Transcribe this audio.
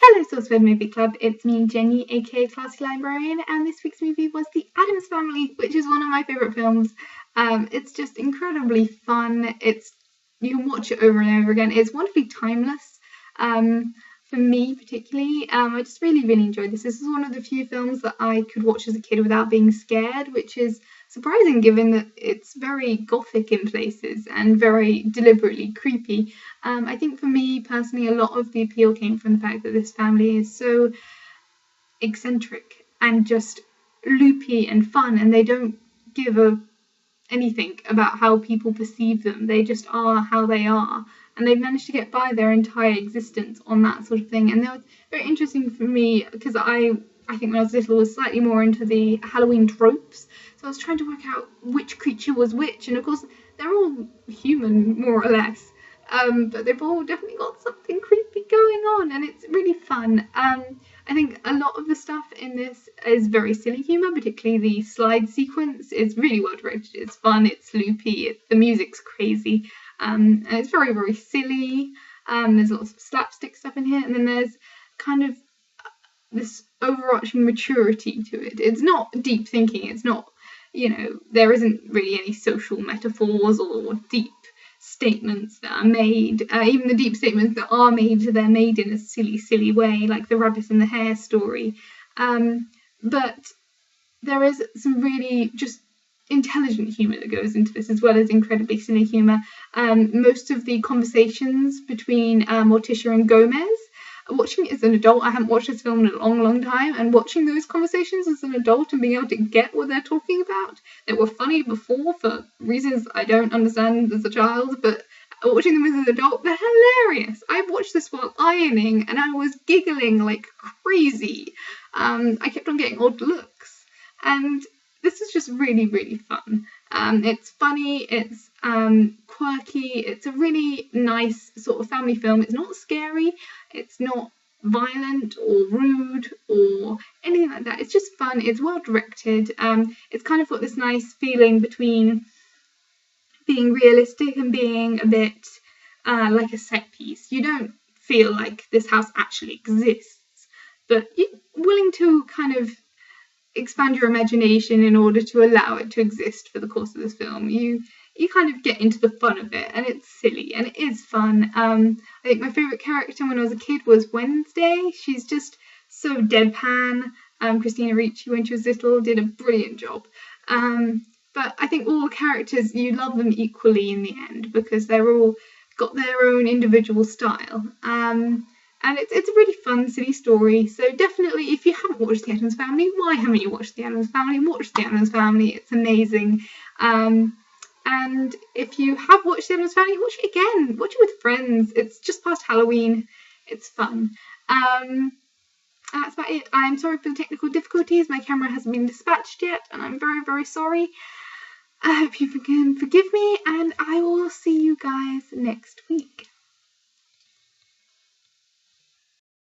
Hello SourceFed Movie Club, it's me Jenny aka ClassyLibrarian, and this week's movie was The Addams Family, which is one of my favourite films. It's just incredibly fun. You can watch it over and over again. It's wonderfully timeless. For me particularly, I just really enjoyed this. This is one of the few films that I could watch as a kid without being scared, which is surprising given that it's very gothic in places and very deliberately creepy. I think for me personally, a lot of the appeal came from the fact that this family is so eccentric and just loopy and fun, and they don't give anything about how people perceive them. They just are how they are, and they've managed to get by their entire existence on that sort of thing. And that was very interesting for me because I think when I was little I was slightly more into the Halloween tropes, so I was trying to work out which creature was which, and of course they're all human more or less, but they've all definitely got something creepy going on, and it's really fun. I think a lot of the stuff in this is very silly humour, particularly the slide sequence is really well directed. It's fun, it's loopy, the music's crazy, and it's very silly. There's lots of slapstick stuff in here, and then there's kind of this overarching maturity to it. It's not deep thinking, it's not, there isn't really any social metaphors or deep statements that are made. Even the deep statements that are made, they're made in a silly way, like the rabbit and the hare story. But there is some really just intelligent humour that goes into this, as well as incredibly silly humour. Most of the conversations between Morticia and Gomez, watching it as an adult, I haven't watched this film in a long time, and watching those conversations as an adult and being able to get what they're talking about, that were funny before for reasons I don't understand as a child, but watching them as an adult, they're hilarious. I watched this while ironing and I was giggling like crazy. I kept on getting odd looks, and this is just really fun. It's funny, it's quirky, it's a really nice sort of family film. It's not scary, it's not violent or rude or anything like that. It's just fun, it's well directed. It's kind of got this nice feeling between being realistic and being a bit like a set piece. You don't feel like this house actually exists, but you're willing to kind of expand your imagination in order to allow it to exist for the course of this film. You kind of get into the fun of it, and it's silly and it is fun. I think my favourite character when I was a kid was Wednesday. She's just so deadpan. Christina Ricci, when she was little, did a brilliant job. But I think all the characters, you love them equally in the end because they're all got their own individual style. And it's a really fun, silly story. So definitely, if you haven't watched The Addams Family, why haven't you watched The Addams Family? Watch The Addams Family. It's amazing. And if you have watched The Addams Family, watch it again. Watch it with friends. It's just past Halloween. It's fun. That's about it. I'm sorry for the technical difficulties. My camera hasn't been dispatched yet, and I'm very sorry. I hope you can forgive me, and I will see you guys next week.